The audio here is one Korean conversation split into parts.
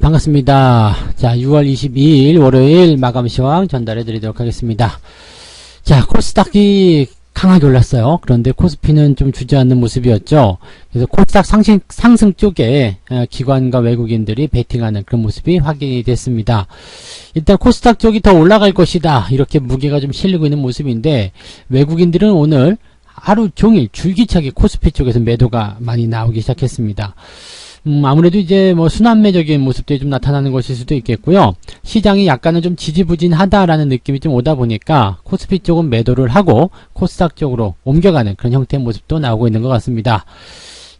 반갑습니다. 자, 6월 22일 월요일 마감 시황 전달해 드리도록 하겠습니다. 자, 코스닥이 강하게 올랐어요. 그런데 코스피는 좀 주저앉는 모습이었죠. 그래서 코스닥 상승 쪽에 기관과 외국인들이 베팅하는 그런 모습이 확인이 됐습니다. 일단 코스닥 쪽이 더 올라갈 것이다, 이렇게 무게가 좀 실리고 있는 모습인데, 외국인들은 오늘 하루 종일 줄기차게 코스피 쪽에서 매도가 많이 나오기 시작했습니다. 아무래도 이제 뭐 순환매적인 모습들이 좀 나타나는 것일 수도 있겠고요. 시장이 약간은 좀 지지부진하다라는 느낌이 좀 오다 보니까 코스피 쪽은 매도를 하고 코스닥 쪽으로 옮겨가는 그런 형태의 모습도 나오고 있는 것 같습니다.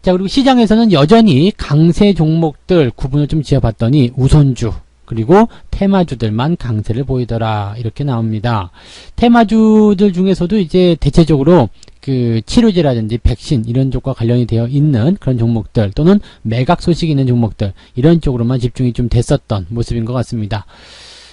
자, 그리고 시장에서는 여전히 강세 종목들 구분을 좀 지어봤더니 우선주 그리고 테마주들만 강세를 보이더라, 이렇게 나옵니다. 테마주들 중에서도 이제 대체적으로 그 치료제라든지 백신 이런 쪽과 관련이 되어 있는 그런 종목들, 또는 매각 소식이 있는 종목들, 이런 쪽으로만 집중이 좀 됐었던 모습인 것 같습니다.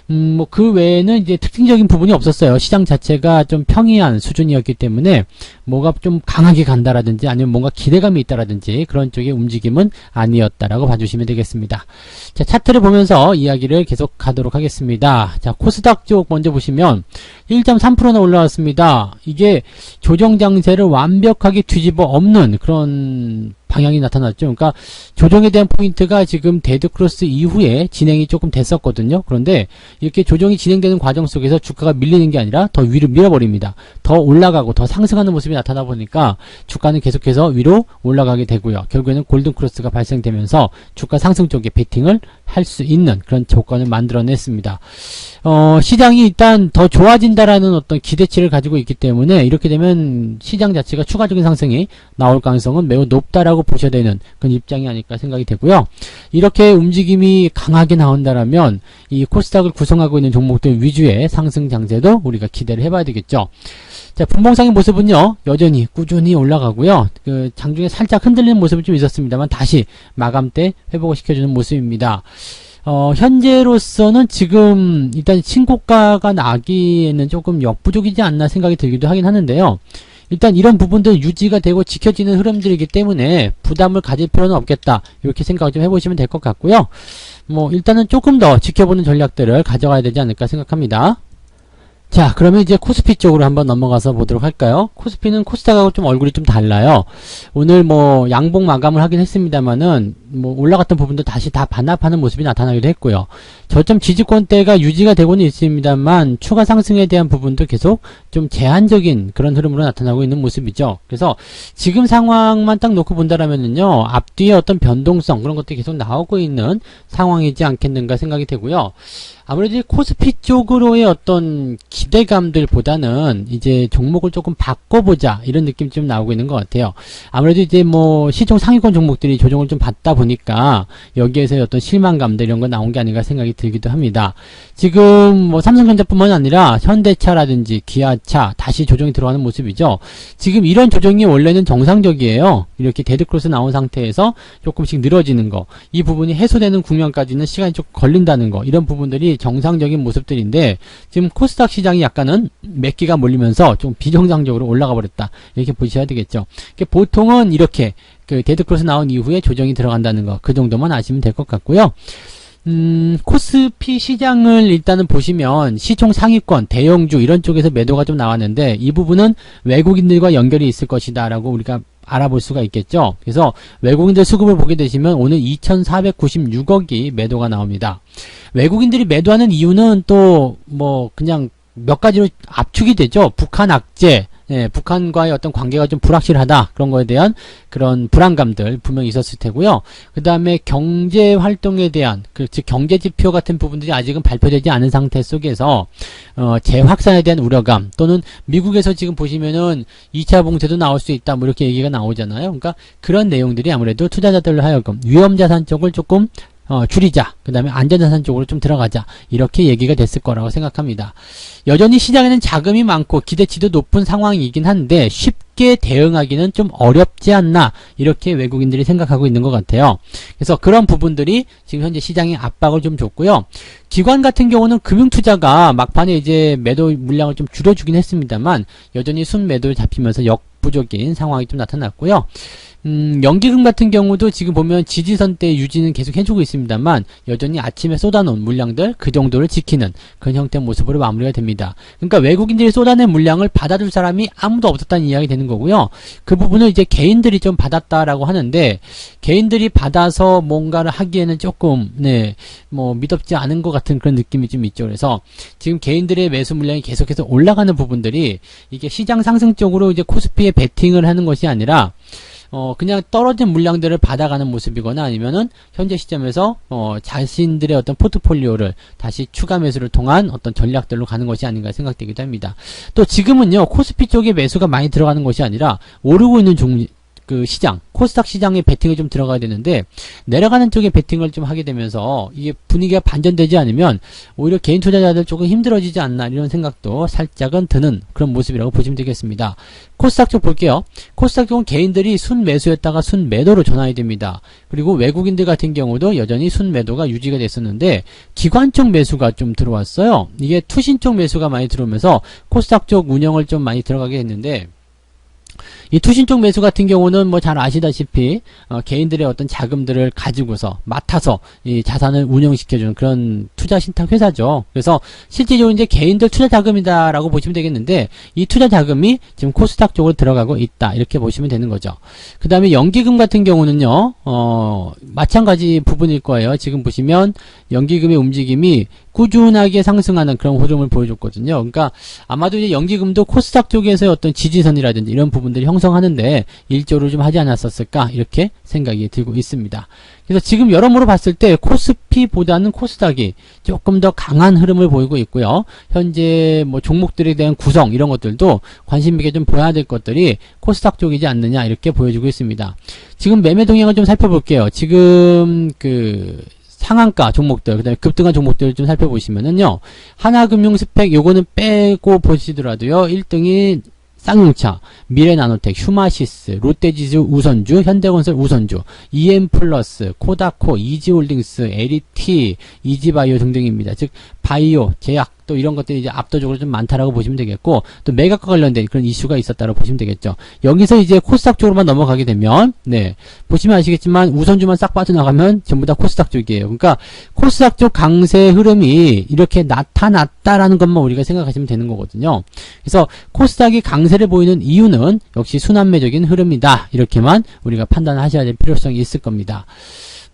뭐 그 외에는 이제 특징적인 부분이 없었어요. 시장 자체가 좀 평이한 수준이었기 때문에 뭐가 좀 강하게 간다라든지 아니면 뭔가 기대감이 있다라든지 그런 쪽의 움직임은 아니었다라고 봐주시면 되겠습니다. 자, 차트를 보면서 이야기를 계속 하도록 하겠습니다. 자, 코스닥 쪽 먼저 보시면 1.3%나 올라왔습니다. 이게 조정 장세를 완벽하게 뒤집어 엎는 그런 방향이 나타났죠. 그러니까 조정에 대한 포인트가 지금 데드크로스 이후에 진행이 조금 됐었거든요. 그런데 이렇게 조정이 진행되는 과정 속에서 주가가 밀리는 게 아니라 더 위로 밀어버립니다. 더 올라가고 더 상승하는 모습이 나타나 보니까 주가는 계속해서 위로 올라가게 되고요. 결국에는 골든크로스가 발생되면서 주가 상승 쪽에 베팅을 할 수 있는 그런 조건을 만들어냈습니다. 시장이 일단 더 좋아진다라는 어떤 기대치를 가지고 있기 때문에 이렇게 되면 시장 자체가 추가적인 상승이 나올 가능성은 매우 높다라고 보셔야 되는 그런 입장이 아닐까 생각이 되고요. 이렇게 움직임이 강하게 나온다라면 이 코스닥을 구성하고 있는 종목들 위주의 상승 장세도 우리가 기대를 해봐야 되겠죠. 자, 분봉상의 모습은요, 여전히 꾸준히 올라가고요. 그 장중에 살짝 흔들리는 모습은 좀 있었습니다만 다시 마감 때 회복을 시켜주는 모습입니다. 현재로서는 지금 일단 신고가가 나기에는 조금 역부족이지 않나 생각이 들기도 하긴 하는데요. 일단 이런 부분들 유지가 되고 지켜지는 흐름들이기 때문에 부담을 가질 필요는 없겠다, 이렇게 생각을 좀 해보시면 될 것 같고요. 뭐 일단은 조금 더 지켜보는 전략들을 가져가야 되지 않을까 생각합니다. 자, 그러면 이제 코스피 쪽으로 한번 넘어가서 보도록 할까요? 코스피는 코스닥하고 좀 얼굴이 좀 달라요. 오늘 뭐 양봉 마감을 하긴 했습니다만은 뭐 올라갔던 부분도 다시 다 반납하는 모습이 나타나기도 했고요. 저점 지지권대가 유지가 되고는 있습니다만 추가 상승에 대한 부분도 계속 좀 제한적인 그런 흐름으로 나타나고 있는 모습이죠. 그래서 지금 상황만 딱 놓고 본다라면은요, 앞뒤에 어떤 변동성 그런 것들이 계속 나오고 있는 상황이지 않겠는가 생각이 되고요. 아무래도 코스피 쪽으로의 어떤 기대감들보다는 이제 종목을 조금 바꿔보자, 이런 느낌이 좀 나오고 있는 것 같아요. 아무래도 이제 뭐 시총 상위권 종목들이 조정을 좀 받다 보니까 여기에서의 어떤 실망감들 이런 거 나온 게 아닌가 생각이 들기도 합니다. 지금 뭐 삼성전자뿐만 아니라 현대차라든지 기아차 다시 조정이 들어가는 모습이죠. 지금 이런 조정이 원래는 정상적이에요. 이렇게 데드크로스 나온 상태에서 조금씩 늘어지는 거, 이 부분이 해소되는 국면까지는 시간이 좀 걸린다는 거, 이런 부분들이 정상적인 모습들인데 지금 코스닥 시장이 약간은 맥기가 몰리면서 좀 비정상적으로 올라가 버렸다, 이렇게 보셔야 되겠죠. 보통은 이렇게 그 데드크로스 나온 이후에 조정이 들어간다는 거, 그 정도만 아시면 될 것 같고요. 코스피 시장을 일단은 보시면 시총 상위권, 대형주 이런 쪽에서 매도가 좀 나왔는데 이 부분은 외국인들과 연결이 있을 것이다 라고 우리가 알아볼 수가 있겠죠. 그래서 외국인들 수급을 보게 되시면 오늘 2,496억이 매도가 나옵니다. 외국인들이 매도하는 이유는 또 뭐 그냥 몇 가지로 압축이 되죠. 북한 악재, 북한과의 어떤 관계가 좀 불확실하다, 그런 거에 대한 그런 불안감들 분명히 있었을 테고요. 그 다음에 경제 활동에 대한 즉 경제 지표 같은 부분들이 아직은 발표되지 않은 상태 속에서 재확산에 대한 우려감, 또는 미국에서 지금 보시면은 2차 봉쇄도 나올 수 있다, 뭐 이렇게 얘기가 나오잖아요. 그러니까 그런 내용들이 아무래도 투자자들로 하여금 위험자산 쪽을 조금 줄이자, 그 다음에 안전자산 쪽으로 좀 들어가자, 이렇게 얘기가 됐을 거라고 생각합니다. 여전히 시장에는 자금이 많고 기대치도 높은 상황이긴 한데 쉽게 대응하기는 좀 어렵지 않나, 이렇게 외국인들이 생각하고 있는 것 같아요. 그래서 그런 부분들이 지금 현재 시장에 압박을 좀 줬고요. 기관 같은 경우는 금융투자가 막판에 이제 매도 물량을 좀 줄여주긴 했습니다만 여전히 순매도를 잡히면서 역부족인 상황이 좀 나타났고요. 연기금 같은 경우도 지금 보면 지지선대 유지는 계속 해주고 있습니다만 여전히 아침에 쏟아놓은 물량들 그 정도를 지키는 그런 형태의 모습으로 마무리가 됩니다. 그러니까 외국인들이 쏟아낸 물량을 받아줄 사람이 아무도 없었다는 이야기 되는 거고요. 그 부분을 이제 개인들이 좀 받았다라고 하는데 개인들이 받아서 뭔가를 하기에는 조금 뭐 미덥지 않은 것 같은 그런 느낌이 좀 있죠. 그래서 지금 개인들의 매수 물량이 계속해서 올라가는 부분들이 이게 시장 상승 쪽으로 이제 코스피에 베팅을 하는 것이 아니라 그냥 떨어진 물량들을 받아가는 모습이거나 아니면은 현재 시점에서 자신들의 어떤 포트폴리오를 다시 추가 매수를 통한 어떤 전략들로 가는 것이 아닌가 생각되기도 합니다. 또 지금은요 코스피 쪽에 매수가 많이 들어가는 것이 아니라 오르고 있는 그 시장, 코스닥 시장에 베팅이 좀 들어가야 되는데 내려가는 쪽에 베팅을 좀 하게 되면서 이게 분위기가 반전되지 않으면 오히려 개인 투자자들 조금 힘들어지지 않나 이런 생각도 살짝은 드는 그런 모습이라고 보시면 되겠습니다. 코스닥 쪽 볼게요. 코스닥 쪽은 개인들이 순 매수였다가 순 매도로 전환이 됩니다. 그리고 외국인들 같은 경우도 여전히 순 매도가 유지가 됐었는데 기관 쪽 매수가 좀 들어왔어요. 이게 투신 쪽 매수가 많이 들어오면서 코스닥 쪽 운영을 좀 많이 들어가게 했는데 이 투신 쪽 매수 같은 경우는 뭐 잘 아시다시피 개인들의 어떤 자금들을 가지고서 맡아서 이 자산을 운영시켜주는 그런 투자 신탁 회사죠. 그래서 실질적으로 이제 개인들 투자 자금이다라고 보시면 되겠는데 이 투자 자금이 지금 코스닥 쪽으로 들어가고 있다 이렇게 보시면 되는 거죠. 그 다음에 연기금 같은 경우는요 마찬가지 부분일 거예요. 지금 보시면 연기금의 움직임이 꾸준하게 상승하는 그런 흐름을 보여줬거든요. 그러니까 아마도 이제 연기금도 코스닥 쪽에서의 어떤 지지선이라든지 이런 부분들이 형성하는데 일조를 좀 하지 않았었을까 이렇게 생각이 들고 있습니다. 그래서 지금 여러모로 봤을 때 코스피보다는 코스닥이 조금 더 강한 흐름을 보이고 있고요. 현재 뭐 종목들에 대한 구성 이런 것들도 관심 있게 좀 보여야 될 것들이 코스닥 쪽이지 않느냐 이렇게 보여주고 있습니다. 지금 매매 동향을 좀 살펴볼게요. 지금 그 상한가 종목들, 그 다음에 급등한 종목들을 좀 살펴보시면은요, 하나금융 스펙, 요거는 빼고 보시더라도요, 1등이 쌍용차, 미래나노텍, 휴마시스, 롯데지수 우선주, 현대건설 우선주, EM플러스, 코다코, 이지홀딩스, LET, 이지바이오 등등입니다. 즉, 바이오, 제약, 또 이런 것들이 이제 압도적으로 좀 많다라고 보시면 되겠고, 또 매각과 관련된 그런 이슈가 있었다고 보시면 되겠죠. 여기서 이제 코스닥 쪽으로만 넘어가게 되면, 보시면 아시겠지만, 우선주만 싹 빠져나가면 전부 다 코스닥 쪽이에요. 그러니까, 코스닥 쪽 강세 흐름이 이렇게 나타났다라는 것만 우리가 생각하시면 되는 거거든요. 그래서, 코스닥이 강세를 보이는 이유는 역시 순환매적인 흐름이다. 이렇게만 우리가 판단하셔야 될 필요성이 있을 겁니다.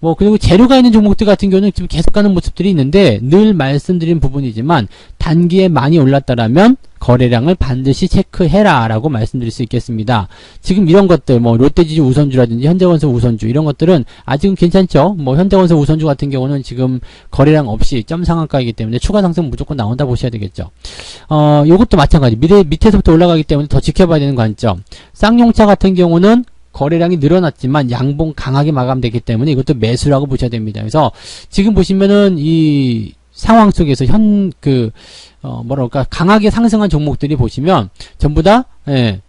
뭐 그리고 재료가 있는 종목들 같은 경우는 지금 계속 가는 모습들이 있는데 늘 말씀드린 부분이지만 단기에 많이 올랐다라면 거래량을 반드시 체크해라 라고 말씀드릴 수 있겠습니다. 지금 이런 것들 뭐 롯데지주 우선주라든지 현대건설 우선주 이런 것들은 아직은 괜찮죠. 뭐 현대건설 우선주 같은 경우는 지금 거래량 없이 점 상한가이기 때문에 추가 상승 무조건 나온다 보셔야 되겠죠. 요것도 마찬가지 밑에서부터 올라가기 때문에 더 지켜봐야 되는 관점. 쌍용차 같은 경우는 거래량이 늘어났지만 양봉 강하게 마감되기 때문에 이것도 매수라고 보셔야 됩니다. 그래서 지금 보시면은 이 상황 속에서 강하게 상승한 종목들이 보시면 전부 다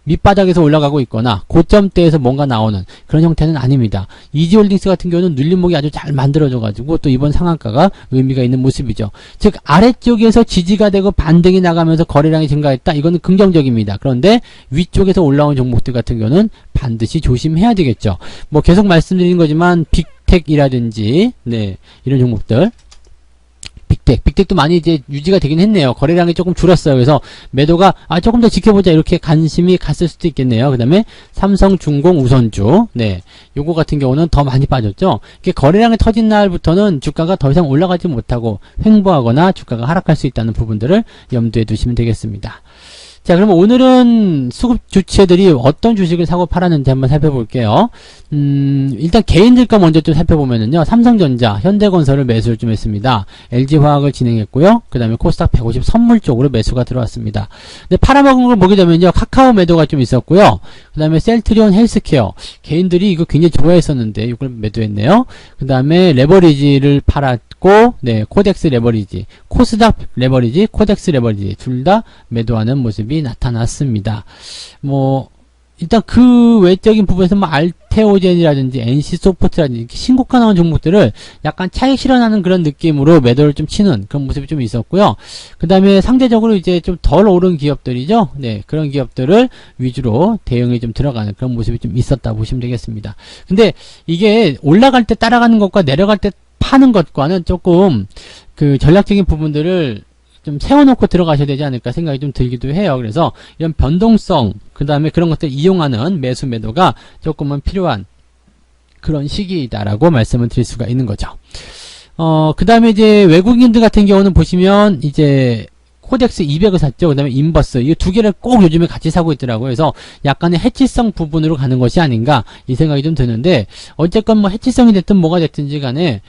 밑바닥에서 올라가고 있거나 고점대에서 뭔가 나오는 그런 형태는 아닙니다. 이지홀딩스 같은 경우는 눌림목이 아주 잘 만들어져 가지고 또 이번 상한가가 의미가 있는 모습이죠. 즉 아래쪽에서 지지가 되고 반등이 나가면서 거래량이 증가했다. 이거는 긍정적입니다. 그런데 위쪽에서 올라온 종목들 같은 경우는 반드시 조심해야 되겠죠. 뭐 계속 말씀드리는 거지만 빅텍이라든지 이런 종목들 빅텍도 많이 이제 유지가 되긴 했네요. 거래량이 조금 줄었어요. 그래서 매도가 조금 더 지켜보자 이렇게 관심이 갔을 수도 있겠네요. 그 다음에 삼성중공 우선주 요거 같은 경우는 더 많이 빠졌죠. 이게 거래량이 터진 날부터는 주가가 더 이상 올라가지 못하고 횡보하거나 주가가 하락할 수 있다는 부분들을 염두에 두시면 되겠습니다. 자, 그러면 오늘은 수급 주체들이 어떤 주식을 사고 팔았는지 한번 살펴볼게요. 일단 개인들 거 먼저 좀 살펴보면은요, 삼성전자, 현대건설을 매수를 좀 했습니다. LG화학을 진행했고요. 그 다음에 코스닥 150 선물 쪽으로 매수가 들어왔습니다. 근데 팔아먹은 걸 보게 되면요, 카카오 매도가 좀 있었고요. 그 다음에 셀트리온 헬스케어. 개인들이 이거 굉장히 좋아했었는데, 이걸 매도했네요. 그 다음에 레버리지를 팔았고, 코덱스 레버리지, 코스닥 레버리지, 코덱스 레버리지, 둘 다 매도하는 모습이 나타났습니다. 뭐, 일단 그 외적인 부분에서 뭐 알테오젠이라든지 NC소프트라든지 신고가 나온 종목들을 약간 차익 실현하는 그런 느낌으로 매도를 좀 치는 그런 모습이 좀 있었고요. 그 다음에 상대적으로 이제 좀 덜 오른 기업들이죠. 네, 그런 기업들을 위주로 대응이 좀 들어가는 그런 모습이 좀 있었다 보시면 되겠습니다. 근데 이게 올라갈 때 따라가는 것과 내려갈 때 파는 것과는 조금 그 전략적인 부분들을 좀 세워놓고 들어가셔야 되지 않을까 생각이 좀 들기도 해요. 그래서 이런 변동성, 그 다음에 그런 것들 이용하는 매수 매도가 조금은 필요한 그런 시기이다라고 말씀을 드릴 수가 있는 거죠. 그 다음에 이제 외국인들 같은 경우는 보시면 이제 코덱스 200을 샀죠. 그 다음에 인버스. 이 두 개를 꼭 요즘에 같이 사고 있더라고요. 그래서 약간의 해치성 부분으로 가는 것이 아닌가 이 생각이 좀 드는데 어쨌건 뭐 해치성이 됐든 뭐가 됐든지 간에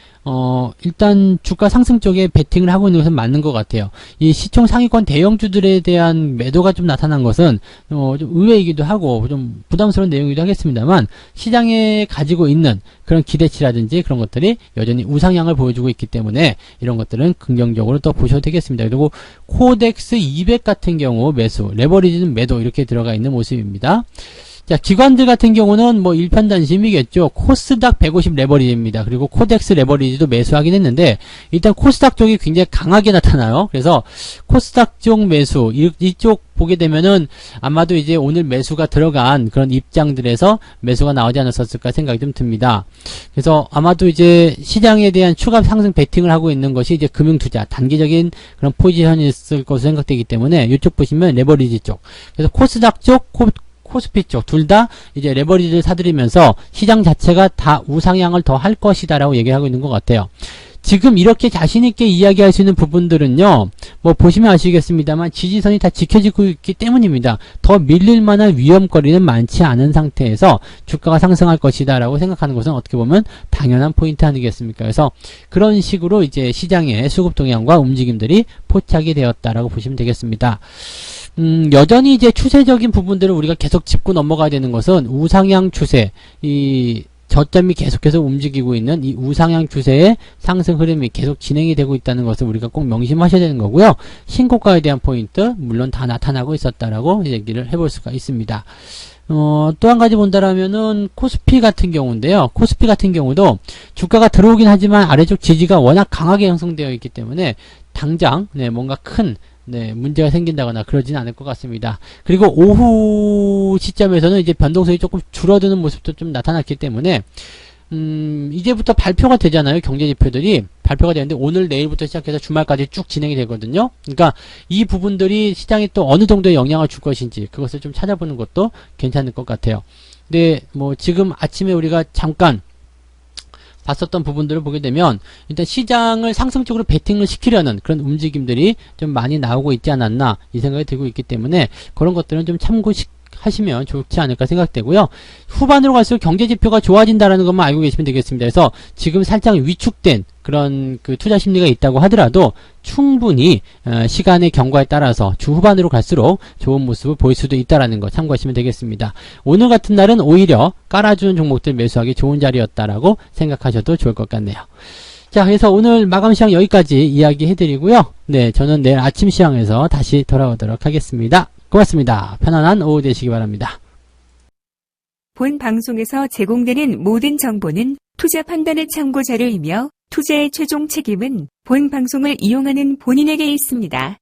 일단 주가 상승 쪽에 베팅을 하고 있는 것은 맞는 것 같아요. 이 시총 상위권 대형주들에 대한 매도가 좀 나타난 것은 좀 의외이기도 하고 좀 부담스러운 내용이기도 하겠습니다만 시장에 가지고 있는 그런 기대치라든지 그런 것들이 여전히 우상향을 보여주고 있기 때문에 이런 것들은 긍정적으로 또 보셔도 되겠습니다. 그리고 코덱스 200 같은 경우 매수, 레버리지는 매도 이렇게 들어가 있는 모습입니다. 자, 기관들 같은 경우는 뭐 일편단심이겠죠. 코스닥 150 레버리지입니다. 그리고 코덱스 레버리지도 매수하긴 했는데 일단 코스닥 쪽이 굉장히 강하게 나타나요. 그래서 코스닥 쪽 매수 이쪽 보게 되면은 아마도 이제 오늘 매수가 들어간 그런 입장들에서 매수가 나오지 않았었을까 생각이 좀 듭니다. 그래서 아마도 이제 시장에 대한 추가 상승 베팅을 하고 있는 것이 이제 금융투자 단기적인 그런 포지션이 있을 것으로 생각되기 때문에 이쪽 보시면 레버리지 쪽, 그래서 코스닥 쪽, 코스피 쪽 둘 다 이제 레버리지를 사들이면서 시장 자체가 다 우상향을 더 할 것이다라고 얘기하고 있는 것 같아요. 지금 이렇게 자신있게 이야기할 수 있는 부분들은요, 뭐 보시면 아시겠습니다만 지지선이 다 지켜지고 있기 때문입니다. 더 밀릴 만한 위험거리는 많지 않은 상태에서 주가가 상승할 것이다 라고 생각하는 것은 어떻게 보면 당연한 포인트 아니겠습니까? 그래서 그런 식으로 이제 시장의 수급 동향과 움직임들이 포착이 되었다라고 보시면 되겠습니다. 여전히 이제 추세적인 부분들을 우리가 계속 짚고 넘어가야 되는 것은 우상향 추세, 이 저점이 계속해서 움직이고 있는 이 우상향 추세의 상승 흐름이 계속 진행이 되고 있다는 것을 우리가 꼭 명심하셔야 되는 거고요. 신고가에 대한 포인트 물론 다 나타나고 있었다라고 얘기를 해볼 수가 있습니다. 또 한 가지 본다라면은 코스피 같은 경우인데요. 코스피 같은 경우도 주가가 들어오긴 하지만 아래쪽 지지가 워낙 강하게 형성되어 있기 때문에 당장 뭔가 큰 문제가 생긴다거나 그러지는 않을 것 같습니다. 그리고 오후 시점에서는 이제 변동성이 조금 줄어드는 모습도 좀 나타났기 때문에 이제부터 발표가 되잖아요. 경제지표들이 발표가 되는데 오늘 내일부터 시작해서 주말까지 쭉 진행이 되거든요. 그러니까 이 부분들이 시장에 또 어느 정도의 영향을 줄 것인지 그것을 좀 찾아보는 것도 괜찮을 것 같아요. 근데 뭐 지금 아침에 우리가 잠깐 봤었던 부분들을 보게 되면 일단 시장을 상승적으로 베팅을 시키려는 그런 움직임들이 좀 많이 나오고 있지 않았나 이 생각이 들고 있기 때문에 그런 것들은 좀 참고하시면 좋지 않을까 생각되고요. 후반으로 갈수록 경제지표가 좋아진다라는 것만 알고 계시면 되겠습니다. 그래서 지금 살짝 위축된 그런 그 투자 심리가 있다고 하더라도 충분히 시간의 경과에 따라서 주 후반으로 갈수록 좋은 모습을 보일 수도 있다라는 거 참고하시면 되겠습니다. 오늘 같은 날은 오히려 깔아주는 종목들 매수하기 좋은 자리였다라고 생각하셔도 좋을 것 같네요. 자, 그래서 오늘 마감 시황 여기까지 이야기 해드리고요. 네, 저는 내일 아침 시황에서 다시 돌아오도록 하겠습니다. 고맙습니다. 편안한 오후 되시기 바랍니다. 본 방송에서 제공되는 모든 정보는 투자 판단의 참고 자료이며 투자의 최종 책임은 본 방송을 이용하는 본인에게 있습니다.